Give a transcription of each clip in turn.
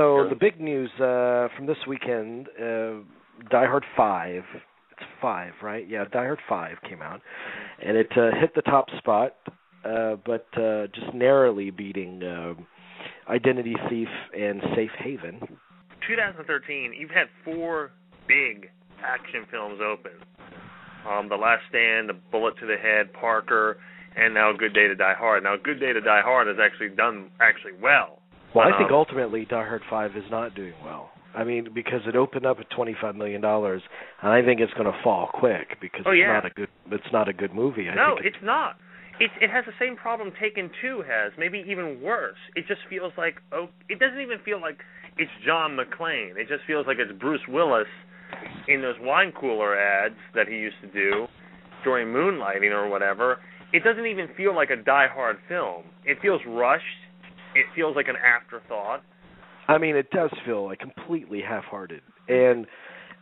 So the big news from this weekend, Die Hard 5. It's 5, right? Yeah, Die Hard 5 came out, and it hit the top spot, but just narrowly beating Identity Thief and Safe Haven. 2013, you've had 4 big action films open. The Last Stand, The Bullet to the Head, Parker, and now Good Day to Die Hard. Now, Good Day to Die Hard has actually done well. Well, I think ultimately Die Hard 5 is not doing well. I mean, because it opened up at $25 million, and I think it's going to fall quick because it's not a good movie. It's not. It has the same problem Taken 2 has, maybe even worse. It just feels like, it doesn't even feel like it's John McClane. It just feels like it's Bruce Willis in those wine cooler ads that he used to do during moonlighting or whatever. It doesn't even feel like a Die Hard film. It feels rushed. It feels like an afterthought. I mean, it does feel like completely half-hearted, and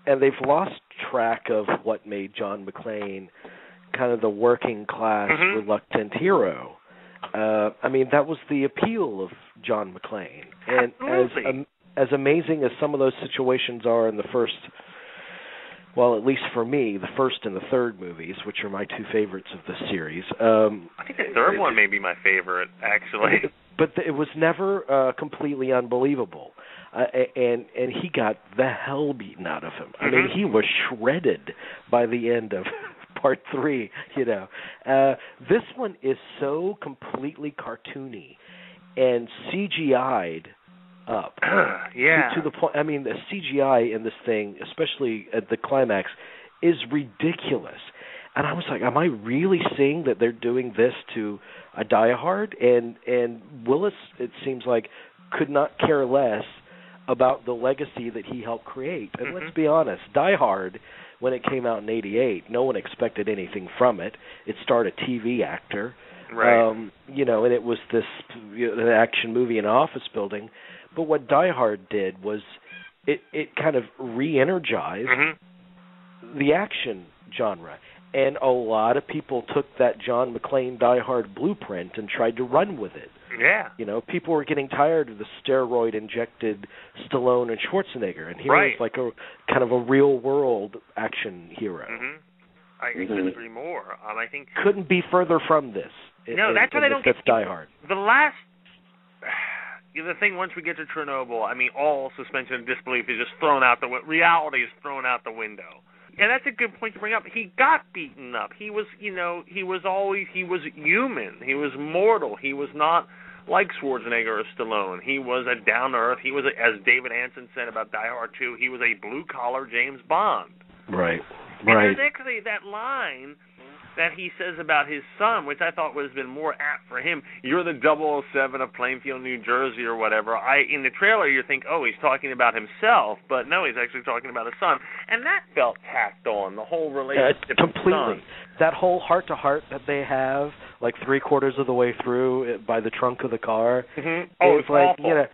they've lost track of what made John McClane kind of the working-class, reluctant hero. I mean, that was the appeal of John McClane, and as amazing as some of those situations are in the first, well, at least for me, the first and the third movies, which are my 2 favorites of the series. I think the third one may be my favorite, actually. But it was never completely unbelievable, and he got the hell beaten out of him. I mean, he was shredded by the end of Part 3. This one is so completely cartoony and CGI'd up. To the point. I mean, the CGI in this thing, especially at the climax, is ridiculous. And I was like, am I really seeing that they're doing this to a Die Hard? And Willis, it seems like, could not care less about the legacy that he helped create. And let's be honest, Die Hard, when it came out in '88, no one expected anything from it. It starred a TV actor, right? And it was this an action movie in an office building. But what Die Hard did was it kind of re-energized the action genre. And a lot of people took that John McClane Die Hard blueprint and tried to run with it. Yeah. People were getting tired of the steroid-injected Stallone and Schwarzenegger, and here was like a kind of a real-world action hero. I couldn't agree more. I think couldn't be further from this. That's what I don't get. Die Hard. The thing once we get to Chernobyl, I mean, all suspension of disbelief is just thrown out the reality is thrown out the window. And that's a good point to bring up. He got beaten up. He was human. He was mortal. He was not like Schwarzenegger or Stallone. He was a down-to-earth. He was, as David Ansen said about Die Hard 2, he was a blue-collar James Bond. Right. And there's actually that line that he says about his son, which I thought would have been more apt for him. You're the 007 of Plainfield, New Jersey, or whatever. In the trailer, you think, he's talking about himself, but no, he's actually talking about his son, and that felt tacked on. The whole relationship completely. That whole heart-to-heart that they have, like 3/4 of the way through by the trunk of the car. It's like awful.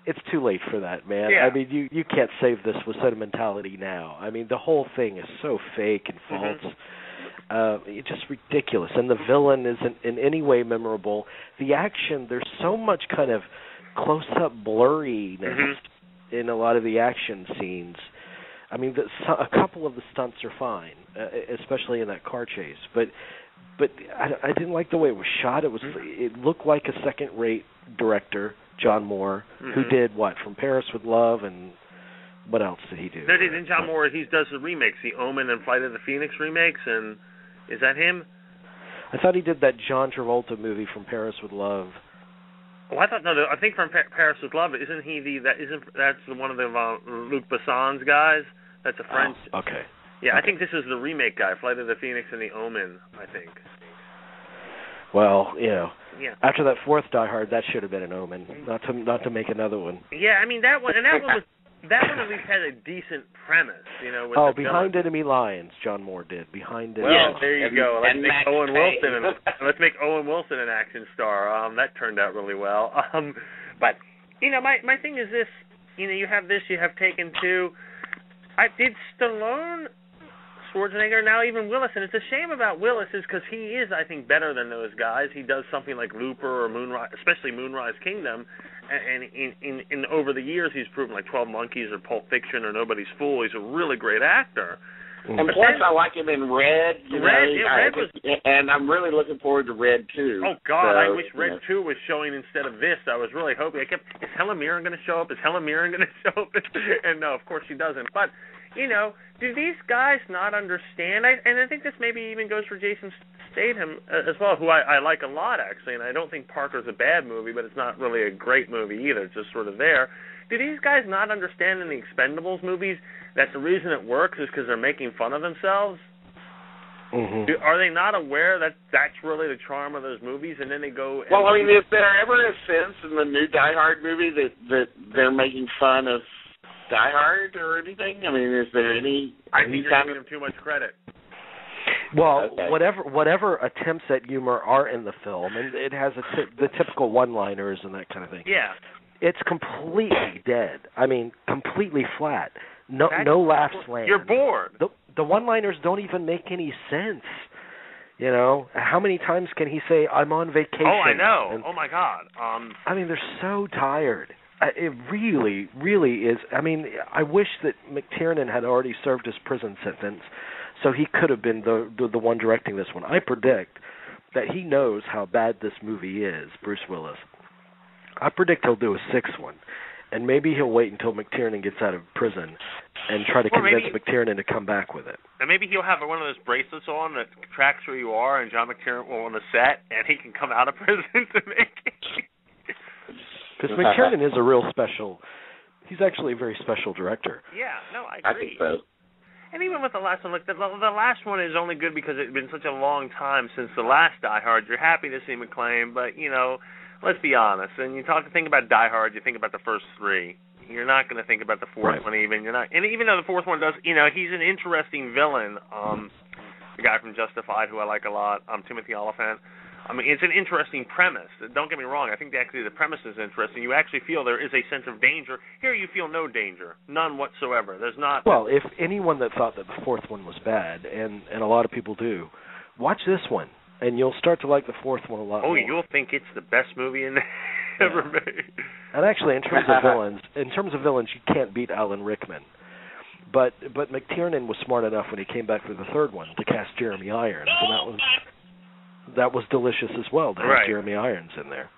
It's too late for that, man. Yeah. I mean, you can't save this with sentimentality now. I mean, the whole thing is so fake and false. It's just ridiculous. And the villain isn't in any way memorable. The action, there's so much kind of close-up blurriness in a lot of the action scenes. I mean, a couple of the stunts are fine, especially in that car chase. But I didn't like the way it was shot. It looked like a second-rate director, John Moore, who did what, From Paris with Love, and what else did he do? No, didn't John Moore, he does the remakes, the Omen and Flight of the Phoenix remakes, and is that him? I thought he did that John Travolta movie, From Paris with Love. Oh, I think From Paris with Love, that's one of the Luc Besson's guys? That's a French. Oh, okay. Yeah, okay. I think this is the remake guy, Flight of the Phoenix and the Omen, I think. Well, after that fourth Die Hard, that should have been an Omen, not to make another one. Yeah, I mean that one at least had a decent premise, with Behind Enemy Lines, John Moore did. Behind Enemy Lines. Well, there you go. Let's make Owen Wilson an action star. That turned out really well. But my thing is this. You have this. You have Taken 2. Did Stallone Schwarzenegger, now even Willis. And it's a shame about Willis is because he is, I think, better than those guys. He does something like Looper or Moonrise, especially Moonrise Kingdom. And in over the years, he's proven like 12 Monkeys or Pulp Fiction or Nobody's Fool. He's a really great actor. And plus, I like him in Red. Red was, and I'm really looking forward to Red 2. Oh, God, so, I wish Red 2 was showing instead of this. I was really hoping. Is Helen Mirren going to show up? Is Helen Mirren going to show up? And no, of course she doesn't. But, you know, do these guys not understand? And I think this maybe even goes for Jason Statham as well, who I like a lot, actually. And I don't think Parker's a bad movie, but it's not really a great movie either. It's just sort of there. Do these guys not understand in the Expendables movies that the reason it works is because they're making fun of themselves? Mm-hmm. Are they not aware that that's really the charm of those movies, and then they go... Well, I mean, is there ever a sense in the new Die Hard movie that they're making fun of Die Hard or anything? I mean, is there any... I think you're giving them too much credit. Well, okay. whatever attempts at humor are in the film, and it has the typical one-liners and that kind of thing. Yeah. It's completely dead. I mean, completely flat. No laughs land. You're bored. The one-liners don't even make any sense. You know, how many times can he say, "I'm on vacation"? Oh, I know. And, oh my God. I mean, they're so tired. It really, really is. I mean, I wish that McTiernan had already served his prison sentence, so he could have been the one directing this one. I predict that he knows how bad this movie is, Bruce Willis. I predict he'll do a sixth one, and maybe he'll wait until McTiernan gets out of prison and try to convince McTiernan to come back with it. And maybe he'll have one of those bracelets on that tracks where you are, and John McTiernan will on the set, and he can come out of prison to make it. Because McTiernan is a real special... He's actually a very special director. Yeah, no, I agree. I think so. And even with the last one, look, the last one is only good because it's been such a long time since the last Die Hard. You're happy to see McClane, but, you know... Let's be honest. And think about Die Hard, you think about the first three. You're not going to think about the fourth one even. You're not, and even though the fourth one does, you know, he's an interesting villain. The guy from Justified, who I like a lot, Timothy Olyphant. I mean, it's an interesting premise. Don't get me wrong. I think actually the premise is interesting. You actually feel there is a sense of danger. Here you feel no danger, none whatsoever. There's not. Well, if anyone that thought that the fourth one was bad, and a lot of people do, watch this one. And you'll start to like the fourth one a lot more. Oh, you'll think it's the best movie ever made. And actually, in terms of villains, you can't beat Alan Rickman. But McTiernan was smart enough when he came back for the third one to cast Jeremy Irons, and that was delicious as well to have Jeremy Irons in there.